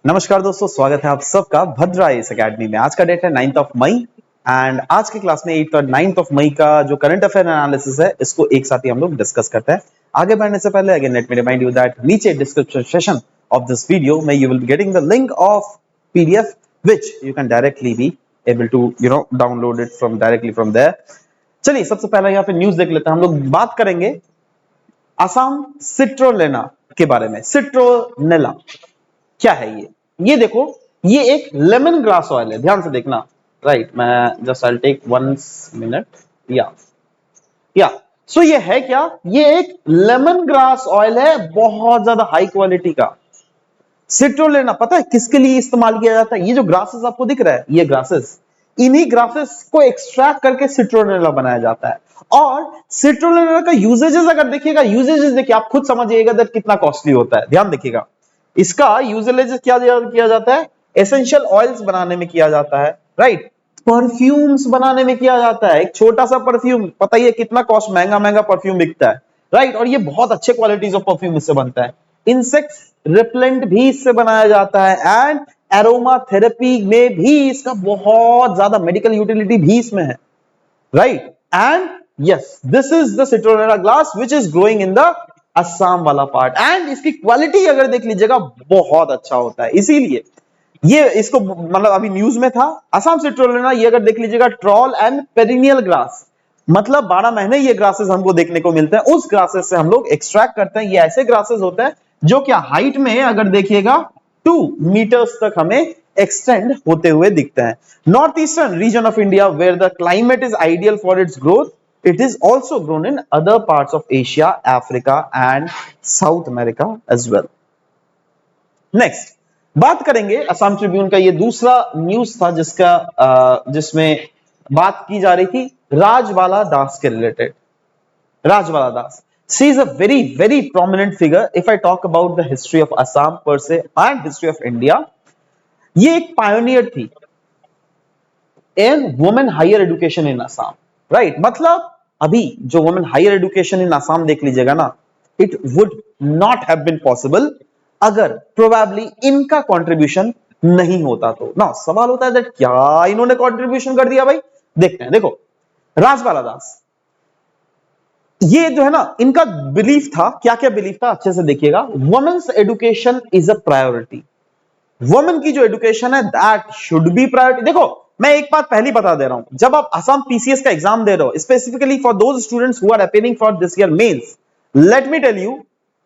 नमस्कार दोस्तों, स्वागत है आप सबका भद्रा आईएएस एकेडमी में। आज का डेट है 9th ऑफ मई एंड आज की क्लास में 8th और 9th ऑफ मई का जो करंट अफेयर एनालिसिस है इसको एक साथ ही हम लोग डिस्कस करते हैं। आगे बढ़ने से पहले again let me remind you that नीचे description section of this video में you will be getting the link of PDF which you can directly be able to download it from directly from there. चलिए सबसे पहले यहाँ पे news देख लेते हैं। हम लोग बात करेंगे असम सिट्रोलेना के बारे में। सिट्रोनेला क्या है ये देखो, ये एक लेमन ग्रास ऑयल है, ध्यान से देखना। राइट, मैं जस्ट आई टेक 1 मिनट। या सो ये है क्या, ये एक लेमन ग्रास ऑयल है, बहुत ज्यादा हाई क्वालिटी का। सिट्रोलेना पता है किसके लिए इस्तेमाल किया जाता है? ये जो ग्रासेस आपको दिख रहा है, ये ग्रासेस, इन्हीं ग्रासेस को एक्सट्रैक्ट करके सिट्रोलेना बनाया जाता है। और सिट्रोलेना का यूजेजेस अगर देखिएगा, यूजेजेस देखिए, आप खुद समझिएगा दैट कितना कॉस्टली होता है। ध्यान देखिएगा, इसका यूजेज क्या किया जाता है? एसेंशियल ऑयल्स बनाने में किया जाता है, राइट। परफ्यूम्स बनाने में किया जाता है। एक छोटा सा परफ्यूम, पता ही है कितना कॉस्ट, महंगा महंगा परफ्यूम बिकता है, राइट। और ये बहुत अच्छे क्वालिटीज ऑफ परफ्यूम इससे बनता है। इंसेक्ट्स रिपेलेंट भी इससे बनाया जाता है एंड एरोमा थेरेपी में भी इसका बहुत ज्यादा मेडिकल यूटिलिटी भी इसमें है, right. And yes, this is the citronella glass which is growing in the Assam वाला पार्ट एंड इसकी क्वालिटी अगर देख लीजिएगा बहुत अच्छा होता है। इसीलिए ये इसको मतलब अभी न्यूज में था असम सिट्रोलेना, ये अगर देख लीजिएगा ट्रॉल एंड पेरिनियल ग्रास, मतलब 12 महीने ये ग्रासेस हमको देखने को मिलते हैं। उस ग्रासेस से हम लोग एक्सट्रैक्ट करते हैं। ये ऐसे ग्रासेस होते हैं जो क्या हाइट में अगर देखिएगा 2 मीटर्स तक हमें एक्सटेंड होते हुए दिखते हैं। North eastern region of India where the climate is ideal for its growth, it is also grown in other parts of Asia, Africa and South America as well. Next बात करेंगे Assam Tribune का, ये दूसरा news था जिसमें बात की जा रही थी राजबाला दास के related. Rajbala Das, she is a very very prominent figure if I talk about the history of Assam per se and history of India. ये एक पायोनियर थी in women higher education in Assam, right. मतलब अभी जो women higher education in Assam देख लीजिएगा ना, it would not have been possible अगर प्रोबेबली इनका कंट्रीब्यूशन नहीं होता। तो ना सवाल होता है दैट क्या इन्होंने कंट्रीब्यूशन कर दिया भाई? देखते हैं। देखो राजबाला दास, ये जो है ना, इनका बिलीफ था, क्या क्या बिलीफ था अच्छे से देखिएगा। Women's education is a priority, women की जो एजुकेशन है दैट शुड बी प्रायोरिटी। देखो मैं एक बात पहली बता दे रहा हूं, जब आप असम पीसीएस का एग्जाम दे रहे हो, specifically for those students who are appearing for this year mains, let me tell you,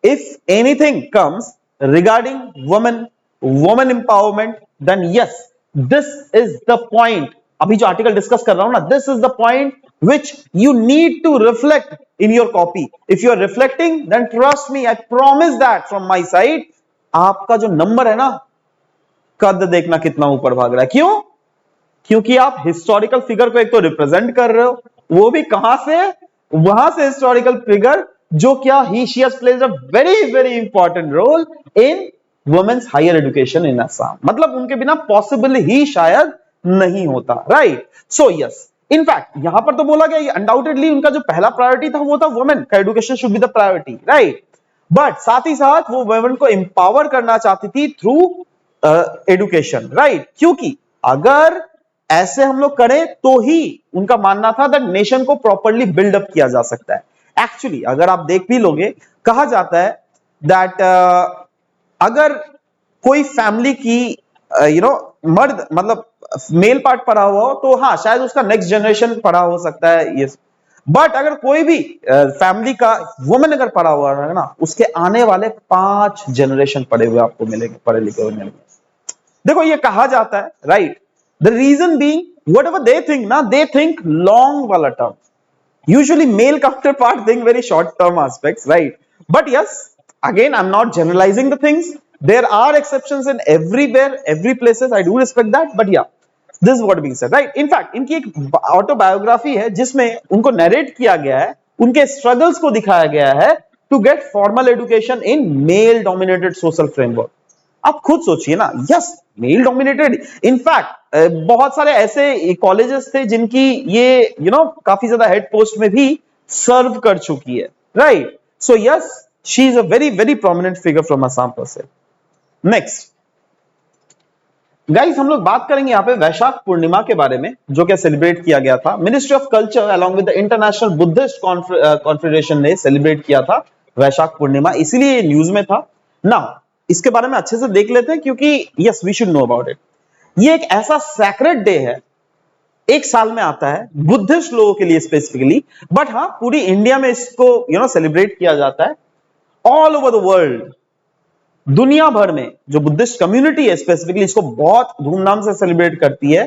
if anything comes regarding women empowerment, then yes this is the point. अभी जो आर्टिकल डिस्कस कर रहा हूं ना, this is the point which you need to reflect in your copy. If you are reflecting, then trust me, I promise that from my side, आपका जो number है ना, कद देखना कितना ऊपर भाग रहा है। क्यों? क्योंकि आप हिस्टोरिकल फिगर को एक तो रिप्रेजेंट कर रहे हो, वो भी कहां से? वहां से हिस्टोरिकल फिगर जो क्या ही she has played a very very important role in women's higher education in Assam. मतलब उनके बिना पॉसिबल ही शायद नहीं होता, राइट। सो यस, इनफैक्ट यहां पर तो बोला गया अनडाउटेडली उनका जो पहला प्रायोरिटी था वो था वुमेन का education should be the priority, right. But साथ ही साथ वो वुमेन को एम्पावर करना चाहती थी थ्रू एजुकेशन, राइट। क्योंकि अगर ऐसे हम लोग करें तो ही उनका मानना था दैट नेशन को प्रॉपर्ली बिल्डअप किया जा सकता है। एक्चुअली अगर आप देख भी लोगे, कहा जाता है दैट अगर कोई फैमिली की मर्द मतलब मेल पार्ट पढ़ा हुआ हो तो हाँ शायद उसका नेक्स्ट जनरेशन पढ़ा हो सकता है, ये। बट अगर कोई भी फैमिली का वुमेन अगर पढ़ा हुआ है ना, उसके आने वाले 5 जनरेशन पढ़े हुए आपको मिलेंगे, पढ़े लिखे हुए मिलेंगे। देखो ये कहा जाता है, right. The reason being whatever they think ना, दे थिंक लॉन्ग वाला term. Usually male counterpart think very short term aspects, right? But yes, again I'm not generalizing the things. There are exceptions in everywhere, every places. I do respect that, but yeah, this is what being said, right? In fact, इनकी एक autobiography है जिसमें उनको narrate किया गया है, उनके struggles को दिखाया गया है to get formal education in male dominated social framework. आप खुद सोचिए ना, यस मेल डोमिनेटेड। इनफैक्ट बहुत सारे ऐसे कॉलेजेस थे जिनकी ये काफी ज्यादा हेड पोस्ट में भी सर्व कर चुकी है, right. So yes, she is a very very prominent figure from Assam पर से। नेक्स्ट गाइस हम लोग बात करेंगे यहाँ पे वैशाख पूर्णिमा के बारे में, जो कि सेलिब्रेट किया गया था। Ministry of culture along with the international Buddhist confederation ने सेलिब्रेट किया था वैशाख पूर्णिमा, इसीलिए ये न्यूज में था ना। इसके बारे में अच्छे से देख लेते हैं, क्योंकि yes we should know about it. ये एक ऐसा सैक्रेड डे है, एक साल में आता है बुद्धिस्ट लोगों के लिए स्पेसिफिकली, बट हाँ पूरी इंडिया में इसको सेलिब्रेट किया जाता है। ऑल ओवर द वर्ल्ड, दुनिया भर में जो बुद्धिस्ट कम्युनिटी है स्पेसिफिकली इसको बहुत धूमधाम से सेलिब्रेट करती है।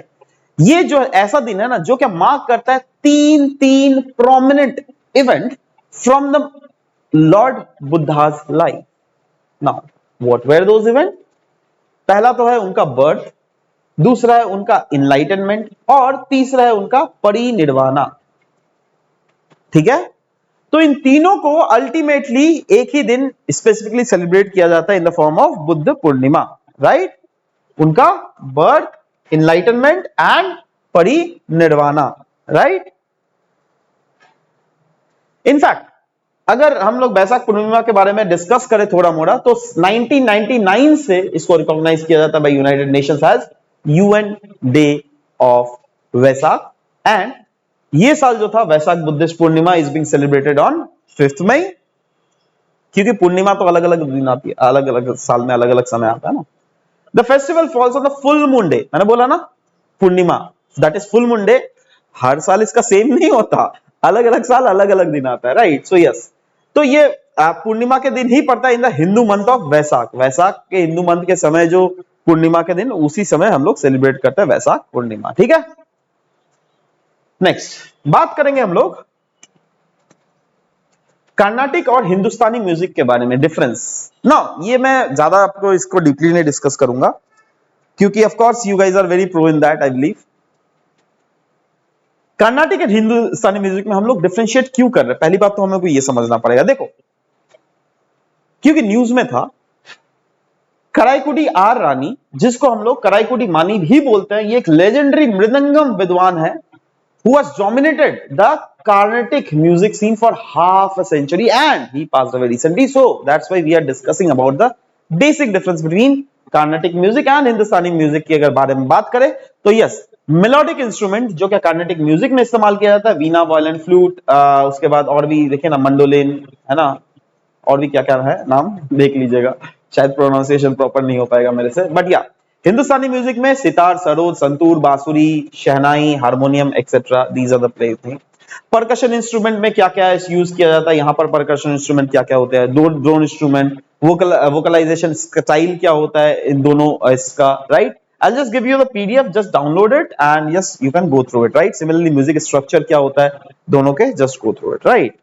ये जो ऐसा दिन है ना, जो क्या मार्क करता है तीन prominent event from the Lord Buddhas life. Now what were those event? पहला तो है उनका बर्थ, दूसरा है उनका इनलाइटनमेंट, और तीसरा है उनका परिनिर्वाणा। ठीक है, तो इन तीनों को अल्टीमेटली एक ही दिन स्पेसिफिकली सेलिब्रेट किया जाता है in the form of Buddha Purnima, right? उनका birth, enlightenment and parinirvana, right? In fact अगर हम लोग वैशाख पूर्णिमा के बारे में डिस्कस करें थोड़ा मोड़ा, तो 1999 से इसको रिकॉग्नाइज किया जाता है by United Nations as UN day of Vaishakh. And ये साल जो था Vaishakh Buddhist Purnima is being celebrated on 5 May, क्योंकि पूर्णिमा तो अलग अलग दिन आती है, अलग अलग साल में अलग अलग समय आता है ना। The festival falls on the full moon day. मैंने बोला ना Purnima, that is full moon day. हर साल इसका सेम नहीं होता, अलग अलग साल अलग अलग दिन आता है, राइट? सो यस, तो ये पूर्णिमा के दिन ही पड़ता है in the Hindu month of Vaishakh. Vaishakh के हिंदू मंथ के समय जो पूर्णिमा के दिन, उसी समय हम लोग सेलिब्रेट करते हैं वैशाख पूर्णिमा। ठीक है, नेक्स्ट बात करेंगे हम लोग कर्नाटिक और हिंदुस्तानी म्यूजिक के बारे में, डिफरेंस ना। ये मैं ज्यादा आपको इसको डीपली नहीं डिस्कस करूंगा, क्योंकि of course you guys are very pro in that, I believe. Carnatic and Hindustani music में हम लोग डिफरेंशिएट क्यों कर रहे हैं? पहली बात तो हमें को ये समझना पड़ेगा। देखो, क्योंकि न्यूज में था कराईकुडी आर रानी, जिसको हम लोग कराईकुडी मानी भी बोलते हैं, ये एक लेजेंडरी मृदंगम विद्वान है who has dominated the Carnatic music scene for half a century, and he passed away recently. So that's why we are discussing about the basic difference between Carnatic music and Hindustani music की अगर बारे में बात करें तो yes, melodic instrument जो क्या Carnatic music में इस्तेमाल किया जाता है, वीणा, वायलिन, फ्लूट, उसके बाद और भी देखिए ना मंडोलिन, है ना, और भी क्या क्या है नाम देख लीजिएगा, शायद प्रोनाउंसिएशन प्रॉपर नहीं हो पाएगा मेरे से, बट या हिंदुस्तानी म्यूजिक में sitar, sarod, santoor, bansuri, shehnai, harmonium etcetera, these are the play thing. Percussion instrument में क्या क्या यूज किया जाता है, यहाँ पर परकशन इंस्ट्रूमेंट क्या क्या होते हैं, दो ड्रोन इंस्ट्रूमेंट, वोकलाइजेशन स्टाइल क्या होता है इन दोनों इसका, right? I'll just give you the PDF, just download it and yes, you can go through it, right? Similarly, music structure क्या होता है दोनों के, just go through it, right?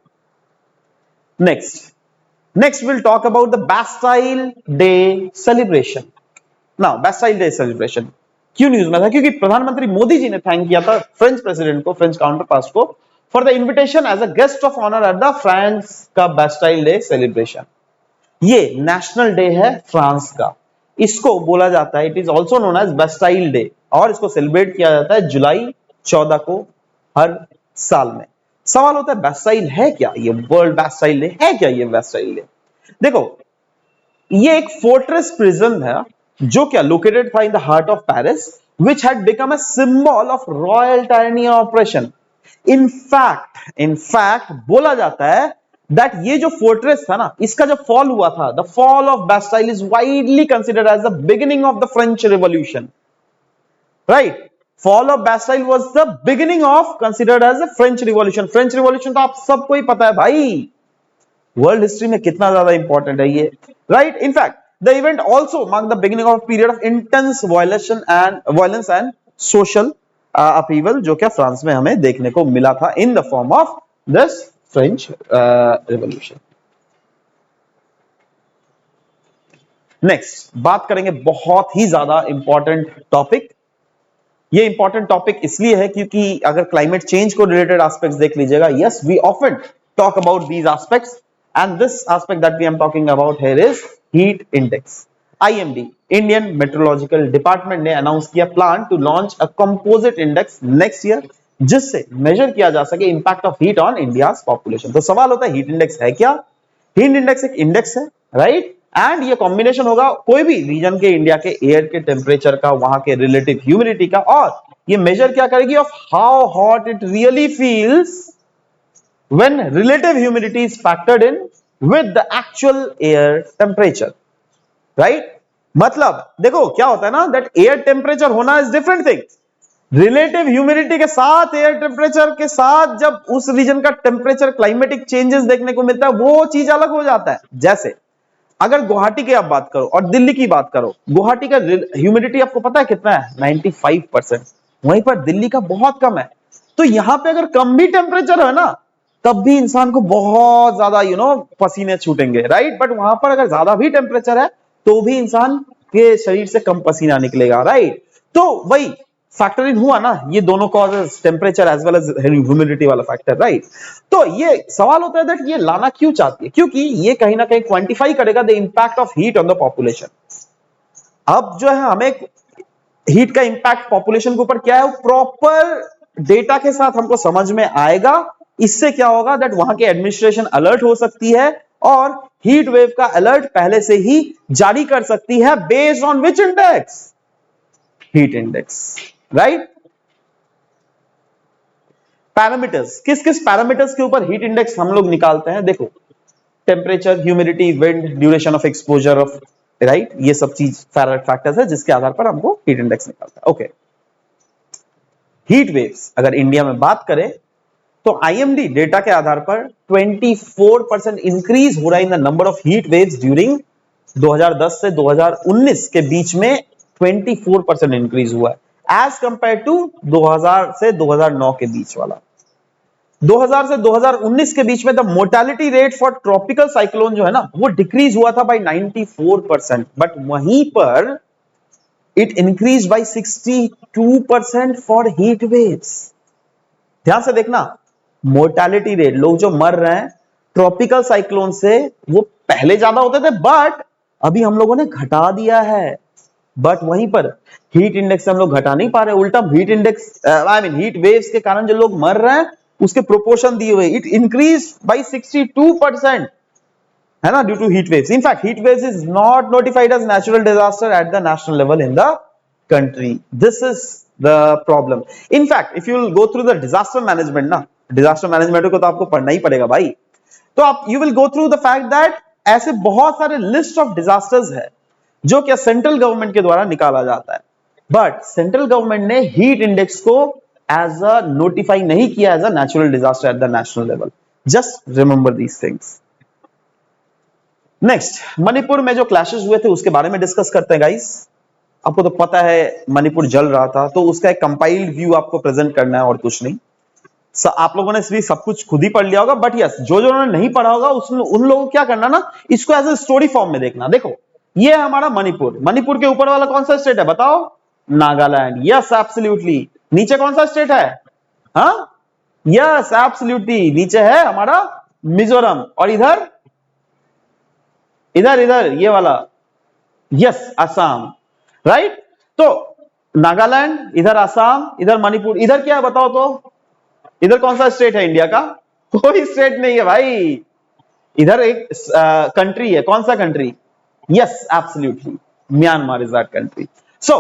Next we'll talk about the Bastille Day celebration. Now, Bastille Day celebration क्यों news में था? क्योंकि प्रधानमंत्री मोदी जी ने थैंक किया था फ्रेंच प्रेसिडेंट को, फ्रेंच काउंटरपार्ट को, for the invitation as a guest of honour at the France का Bastille Day celebration। ये नेशनल डे है फ्रांस का, इसको बोला जाता है, it is also known as Bastille Day, और इसको सेलिब्रेट किया जाता है जुलाई 14 को हर साल में। सवाल होता है Bastille है क्या? ये वर्ल्ड Bastille Day है क्या? ये Bastille Day देखो, ये एक फोर्ट्रेस प्रिजन है जो क्या लोकेटेड था in the heart of Paris, which had become a symbol of royal tyranny operation. In fact बोला जाता है दैट ये जो फोर्ट्रेस था ना, इसका जब फॉल हुआ था, the fall of Bastille is widely considered as the beginning of the French revolution, right? Fall of Bastille was the beginning of considered as the French revolution. French revolution तो आप सबको ही पता है भाई, वर्ल्ड हिस्ट्री में कितना ज्यादा important है ये, right? In fact the event also mark the beginning of period of intense violence and social upheaval, जो क्या फ्रांस में हमें देखने को मिला था in the form of this French revolution. Next बात करेंगे बहुत ही ज्यादा इंपॉर्टेंट टॉपिक। ये इंपॉर्टेंट टॉपिक इसलिए है क्योंकि अगर क्लाइमेट चेंज को रिलेटेड एस्पेक्ट्स देख लीजिएगा, yes we often talk about these aspects, and this aspect that we am talking about here is heat index. IMD, Indian Meteorological Department ने announce किया plan to launch a composite index next year, जिससे measure किया जा सके impact of heat on India's population. तो सवाल होता है हीट इंडेक्स है क्या? हीट इंडेक्स एक इंडेक्स है, राइट? एंड ये कॉम्बिनेशन होगा कोई भी रीजन के इंडिया के एयर के टेम्परेचर का, वहां के रिलेटिव ह्यूमिडिटी का, और ये मेजर क्या करेगी of how hot it really feels when relative humidity is factored in with the actual air temperature, right? मतलब देखो क्या होता है ना, दैट एयर टेम्परेचर होना is different thing. Relative humidity के साथ एयर टेम्परेचर के साथ जब उस रीजन का टेम्परेचर क्लाइमेटिक चेंजेस देखने को मिलता है, वो चीज अलग हो जाता है। जैसे अगर गुवाहाटी की आप बात करो और दिल्ली की बात करो, गुवाहाटी का ह्यूमिडिटी आपको पता है कितना है? 95%। वहीं पर दिल्ली का बहुत कम है। तो यहां पे अगर कम भी टेम्परेचर है ना, तब भी इंसान को बहुत ज्यादा पसीने छूटेंगे, राइट? बट वहां पर अगर ज्यादा भी टेम्परेचर है तो भी इंसान के शरीर से कम पसीना निकलेगा, राइट? तो वही फैक्टर इन हुआ ना, ये दोनों causes, temperature as well as humidity वाला फैक्टर, राइट? तो ये सवाल होता है दैट ये लाना क्यों चाहती है, क्योंकि ये कहीं ना कहीं क्वांटिफाई करेगा the impact of heat on the population. अब जो है हमें हीट का इंपैक्ट पॉपुलेशन के ऊपर क्या है, प्रॉपर डेटा के साथ हमको समझ में आएगा। इससे क्या होगा दैट वहां की एडमिनिस्ट्रेशन अलर्ट हो सकती है और हीट वेव का अलर्ट पहले से ही जारी कर सकती है, based on which index? Heat index, right? Parameters, किस किस पैरामीटर्स के ऊपर हीट इंडेक्स हम लोग निकालते हैं? देखो, temperature, humidity, wind, duration of exposure of, right? ये सब चीज फैक्टर्स है जिसके आधार पर हमको हीट इंडेक्स निकालता है। ओके, हीट वेव्स अगर इंडिया में बात करें तो आईएमडी डेटा के आधार पर 24% इंक्रीज हो रहा है in the number of heat waves during 2010 से 2019 के बीच में 24% इंक्रीज हुआ है एज कंपेयर टू 2000 से 2009 के बीच वाला। 2000 से 2019 के बीच में the mortality rate for tropical cyclone जो है ना, वो डिक्रीज हुआ था बाय 94%, बट वहीं पर it increase by 62% for heat waves. ध्यान से देखना, मोर्टेलिटी रेट, लोग जो मर रहे हैं ट्रॉपिकल साइक्लोन से, वो पहले ज्यादा होते थे बट अभी हम लोगों ने घटा दिया है। बट वहीं पर हीट इंडेक्स से हम लोग घटा नहीं पा रहे, उल्टा हीट इंडेक्स हीट वेव्स के कारण जो लोग मर रहे हैं उसके प्रोपोर्शन दिए हुए, इट इंक्रीज बाय 62%, है ना, due to heat waves. In fact heat waves is not notified as natural disaster at the national level in the country. This is the problem. In fact if you will go through the disaster management ना, disaster management को तो आपको पढ़ना ही पड़ेगा भाई, तो आप you will go through the fact that ऐसे बहुत सारे लिस्ट ऑफ डिजास्टर्स है जो क्या सेंट्रल गवर्नमेंट के द्वारा निकाला जाता है, बट सेंट्रल गवर्नमेंट ने हीट इंडेक्स को एज अ नोटिफाई नहीं किया as a natural disaster at the national level. Just remember these things. Next, Manipur में जो क्लैशेस हुए थे उसके बारे में डिस्कस करते हैं गाइस। आपको तो पता है मणिपुर जल रहा था, तो उसका एक कंपाइल्ड व्यू आपको प्रेजेंट करना है और कुछ नहीं। आप लोगों ने भी सब कुछ खुद ही पढ़ लिया होगा, बट यस, जो जो उन्होंने नहीं पढ़ा होगा उन लोगों को क्या करना ना, इसको एज ए स्टोरी फॉर्म में देखना। देखो, ये है हमारा मणिपुर। मणिपुर के ऊपर वाला कौन सा स्टेट है बताओ? नागालैंड। Yes, absolutely. नीचे कौन सा स्टेट है? हाँ, यस, एब्सोल्युटली, नीचे है हमारा मिजोरम। और इधर इधर इधर ये वाला, यस, असम, राइट? तो नागालैंड, इधर असम, इधर मणिपुर, इधर क्या है बताओ तो? इधर कौन सा स्टेट है इंडिया का? कोई स्टेट नहीं है भाई। इधर एक कंट्री है। कौन सा country? Yes, absolutely, Myanmar is that country. So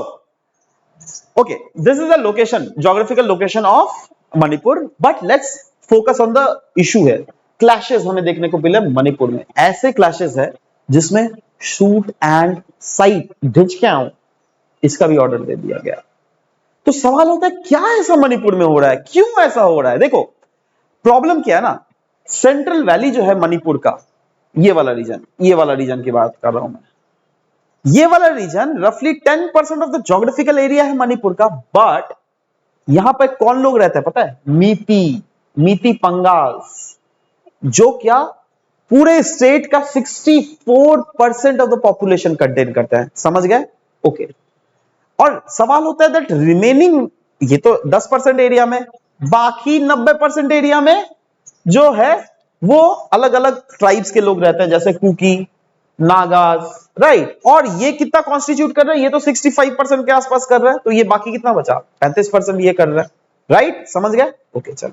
okay, this is the location, geographical location of Manipur. But let's focus on the issue है। क्लैशेस हमें देखने को मिले मणिपुर में। ऐसे क्लैशेस है जिसमें शूट एंड साइट, ढिचक्याओं, इसका भी ऑर्डर दे दिया गया। तो सवाल होता है क्या ऐसा मणिपुर में हो रहा है, क्यों ऐसा हो रहा है? देखो, प्रॉब्लम क्या है ना, सेंट्रल वैली जो है मणिपुर का, ये वाला रीजन की बात कर रहा हूं मैं। ये वाला रीजन रफली 10% ऑफ द ज्योग्राफिकल एरिया है मणिपुर का, बट यहां पर कौन लोग रहते हैं पता है? मीती पंगाल्स, जो क्या पूरे स्टेट का 64% ऑफ द पॉपुलेशन कंटेन करता है। समझ गए? ओके। और सवाल होता है दैट रिमेनिंग, ये तो 10% एरिया में, बाकी 90% एरिया में जो है वो अलग अलग ट्राइब्स के लोग रहते हैं, जैसे कुकी, नागास, राइट? और ये कितना कॉन्स्टिट्यूट कर रहे हैं? ये तो 65% के आसपास कर रहा है। तो ये बाकी कितना बचा? 35% ये कर रहा है, राइट? समझ गए? ओके, चलो।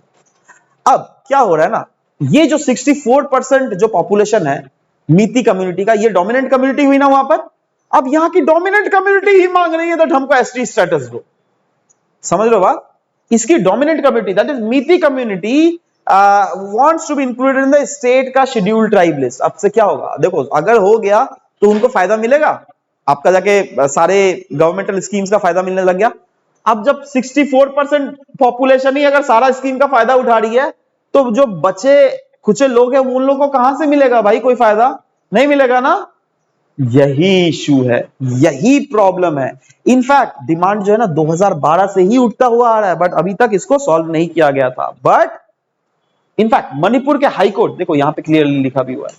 अब क्या हो रहा है ना, ये जो 64% जो पॉपुलेशन है, मीती कम्युनिटी का, ये डोमिनेंट कम्युनिटी हुई ना वहां पर। अब यहां की डोमिनेंट कम्युनिटी ही मांग रही है दैट हमको एसटी स्टेटस दो। समझ लो बात, इसकी dominant community that is Meitei community wants to be included in the state का शेड्यूल्ड ट्राइब लिस्ट। अब से क्या होगा, देखो अगर हो गया तो उनको फायदा मिलेगा, आपका जाके सारे गवर्नमेंटल स्कीम्स का फायदा मिलने लग गया। अब जब 64% पॉपुलेशन ही अगर सारा स्कीम का फायदा उठा रही है, तो जो बचे कुछ लोग हैं उन लोगों को कहां से मिलेगा भाई, कोई फायदा नहीं मिलेगा ना। यही इशू है, यही प्रॉब्लम है। इनफैक्ट डिमांड जो है ना 2012 से ही उठता हुआ आ रहा है, बट अभी तक इसको सॉल्व नहीं किया गया था। बट इनफैक्ट मणिपुर के हाई कोर्ट, देखो यहां पे क्लियरली लिखा भी हुआ है,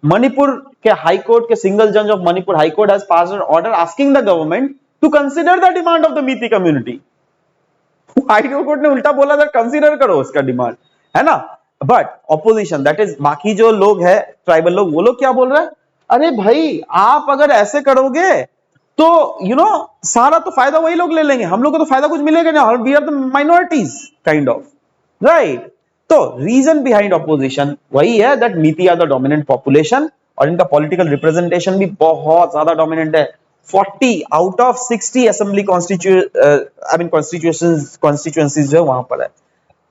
मणिपुर के हाई कोर्ट के सिंगल जज of Manipur high court has passed an order asking the government to consider the demand of the Meitei community. High court ने उल्टा बोला था कंसीडर करो उसका डिमांड, है ना। बट ऑपोजिशन दैट इज बाकी जो लोग है ट्राइबल लोग, वो लोग क्या बोल रहे हैं, अरे भाई आप अगर ऐसे करोगे तो सारा तो फायदा वही लोग ले लेंगे, हम लोग को तो फायदा कुछ मिलेगा ना, we are the minorities kind of, right. तो रीजन बिहाइंड ऑपोजिशन वही है that Meitei are the dominant population, और इनका पॉलिटिकल रिप्रेजेंटेशन भी बहुत ज्यादा डोमिनेंट है। 40 आउट ऑफ 60 असेंबली कॉन्स्टिट्यूएंसीज जो वहां पर है।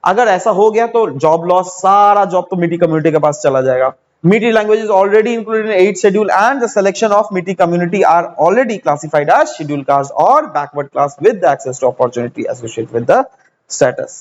अगर ऐसा हो गया तो जॉब लॉस, सारा जॉब तो मीटी कम्युनिटी के पास चला जाएगा। Metis language is already included in 8th schedule, and the selection of Metis community are already classified as scheduled caste or backward class with the access to opportunity associated with the status.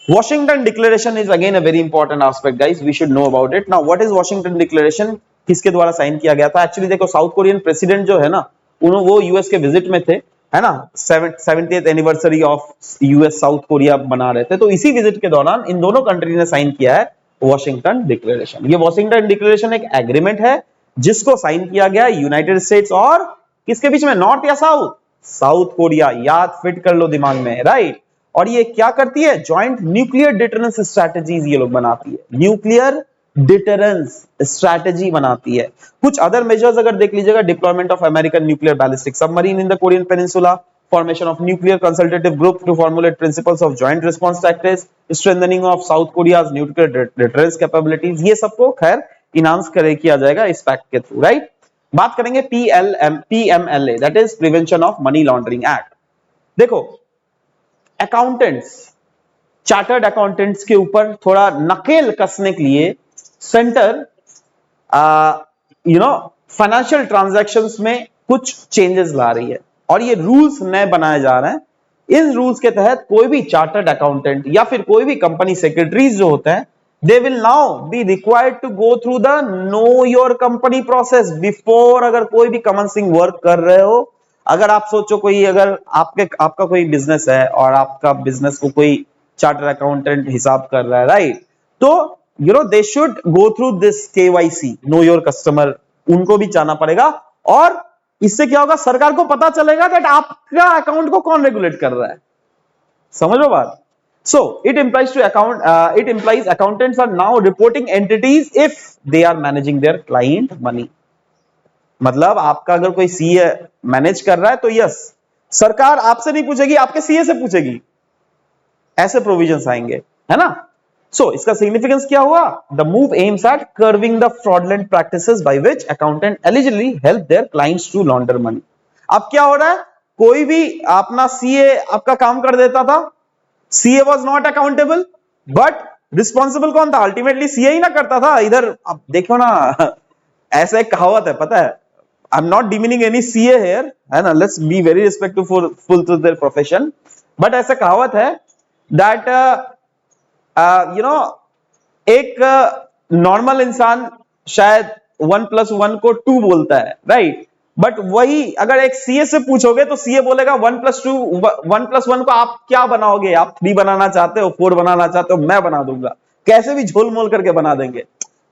Washington Declaration is again a very important aspect, guys. We should know about it. Now, what is Washington Declaration? किसके द्वारा sign किया गया था? Actually देखो south Korean president जो है ना, वो यूएस के विजिट में थे, है ना, 70th anniversary of US south Korea बना रहे थे, तो इसी विजिट के दौरान इन दोनों कंट्री ने साइन किया है वॉशिंगटन डिक्लेरेशन। ये वॉशिंगटन डिक्लेरेशन एक एग्रीमेंट है जिसको साइन किया गया यूनाइटेड स्टेट्स और किसके बीच में, नॉर्थ या साउथ, साउथ कोरिया। याद फिट कर लो दिमाग में, राइट। और ये क्या करती है, ज्वाइंट न्यूक्लियर डिटरेंस स्ट्रैटेजीज ये लोग बनाती है, न्यूक्लियर डिटरेंस स्ट्रैटेजी बनाती है। कुछ अदर मेजर्स अगर देख लीजिएगा, deployment of American nuclear ballistic submarine in the Korean peninsula, formation of nuclear consultative group to formulate principles of joint response tactics, strengthening of South Korea's nuclear deterrence capabilities, ये सबको खैर enhance किया जाएगा इस pact के through, right. बात करेंगे PMLA, that is prevention of money laundering act. देखो अकाउंटेंट्स, चार्टर्ड अकाउंटेंट्स के ऊपर थोड़ा नकेल कसने के लिए सेंटर फाइनेंशियल ट्रांजैक्शंस में कुछ चेंजेस ला रही है, और ये रूल्स नए बनाए जा रहे हैं। इन रूल्स के तहत कोई भी चार्टर्ड अकाउंटेंट या फिर कोई भी कंपनी सेक्रेटरीज जो होते हैं, they will now be required to go through the know your company process before, अगर कोई भी कमेंसिंग वर्क कर रहे हो। अगर आप सोचो कोई, अगर आपका कोई बिजनेस है और आपका बिजनेस को कोई चार्टर्ड अकाउंटेंट हिसाब कर रहा है, राइट, तो they should go through this KYC, know your customer, उनको भी जाना पड़ेगा। और इससे क्या होगा, सरकार को पता चलेगा दैट आपका अकाउंट को कौन रेगुलेट कर रहा है। समझ लो बात। So it implies accountants are now reporting entities if they are managing their client money। मतलब आपका अगर कोई सीए मैनेज कर रहा है तो यस, सरकार आपसे नहीं पूछेगी, आपके सीए से पूछेगी। ऐसे प्रोविजंस आएंगे, है ना। सो इसका सिग्निफिकेंस क्या हुआ, the move aims at curbing the fraudulent practices by which accountant allegedly help their clients to launder money. अब क्या हो रहा है, कोई भी अपना सीए आपका काम कर देता था, CA was not accountable, but responsible कौन था, अल्टीमेटली सीए ही ना करता था। इधर अब देखो ना, ऐसा एक कहावत है, पता है, I am not demeaning any CA here, है ना, let's be very respectful to their profession, but ऐसा कहावत है दैट एक नॉर्मल इंसान शायद 1+1 को 2 बोलता है, राइट, बट वही अगर एक सीए से पूछोगे तो सीए बोलेगा 1+1 को आप क्या बनाओगे, आप 3 बनाना चाहते हो, 4 बनाना चाहते हो, मैं बना दूंगा, कैसे भी झोल मोल करके बना देंगे।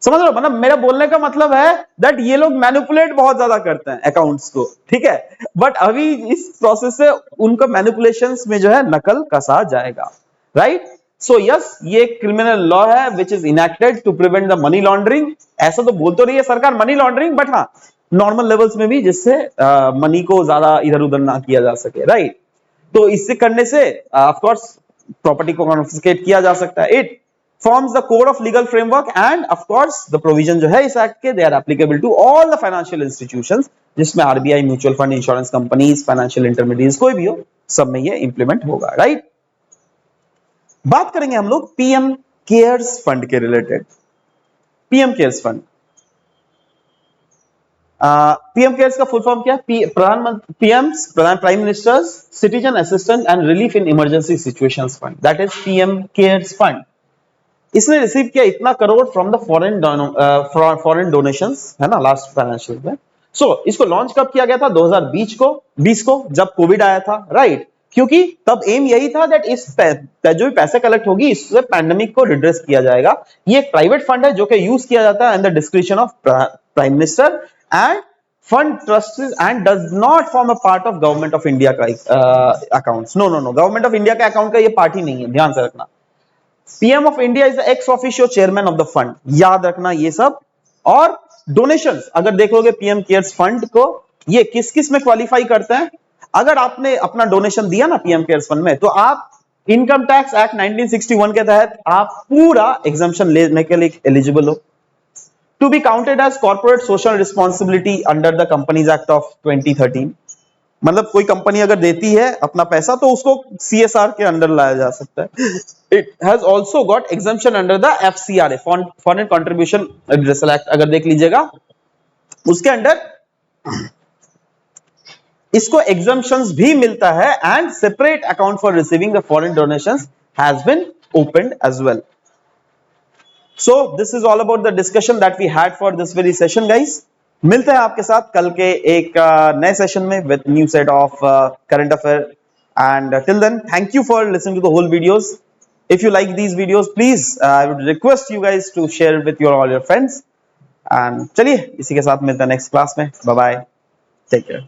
समझ लो, मतलब मेरा बोलने का मतलब है दैट ये लोग मैनिपुलेट बहुत ज्यादा करते हैं अकाउंट्स को, ठीक है, बट अभी इस प्रोसेस से उनको मैनिपुलेशंस में जो है नकल कसा जाएगा, राइट। सो यस, ये क्रिमिनल लॉ है which is enacted to prevent the money laundering. ऐसा तो बोल तो रही है सरकार मनी लॉन्ड्रिंग, बट हाँ नॉर्मल लेवल्स में भी, जिससे मनी को ज्यादा इधर उधर ना किया जा सके, राइट। तो इससे करने से ऑफ कोर्स प्रॉपर्टी को कॉन्फिस्केट किया जा सकता है। It forms the core of legal framework and of course the provision जो है इस एक्ट के they are applicable to all the financial institutions जिसमें RBI, mutual fund, insurance companies, financial intermediates कोई भी हो, सब में ये इंप्लीमेंट होगा, राइट। बात करेंगे हम लोग पीएम केयर्स फंड के related. PM cares fund, PM cares का फुल फॉर्म क्या है? प्रधानमंत्री prime ministers citizen assistance and relief in emergency situations fund, that is PM cares fund. इसने रिसीव किया इतना crore from the foreign donations, है ना, लास्ट फाइनेंशियल में। सो इसको लॉन्च कब किया गया था? 2020 को जब कोविड आया था, राइट। क्योंकि तब एम यही था दैट इस जो भी पैसे कलेक्ट होगी इससे पैंडेमिक को रिड्रेस किया जाएगा। ये एक प्राइवेट फंड है जो कि यूज किया जाता है in the description of prime minister and fund trustees and does not form a part of government of India का accounts. No, government of India का अकाउंट का ये पार्ट ही नहीं है, ध्यान से रखना। PM of India is the ex officio chairman of the fund, याद रखना ये सब। और डोनेशंस अगर देखोगे पीएम केयर्स फंड को, ये किस किस में क्वालिफाई करते हैं? अगर आपने अपना डोनेशन दिया ना पीएम केयर्स फंड में, तो आप इनकम टैक्स एक्ट 1961 के तहत आप पूरा एग्जम्पशन लेने के लिए एलिजिबल हो। To be counted as corporate social responsibility under the companies act of 2013, मतलब कोई कंपनी अगर देती है अपना पैसा तो उसको सीएसआर के अंडर लाया जा सकता है। It has also got exemption under the FCRA, foreign contribution redressal act, अगर देख लीजिएगा उसके अंडर इसको एग्जम्पशंस भी मिलता है and separate account for receiving the foreign donations has been opened as well. So this is all about the discussion that we had for this very session guys. मिलते हैं आपके साथ कल के एक नए सेशन में with new set of current affair and till then thank you for listening to the whole videos. If you like these videos please I would request you guys to share with your all your friends and चलिए इसी के साथ मिलते हैं next class में। Bye bye, take care.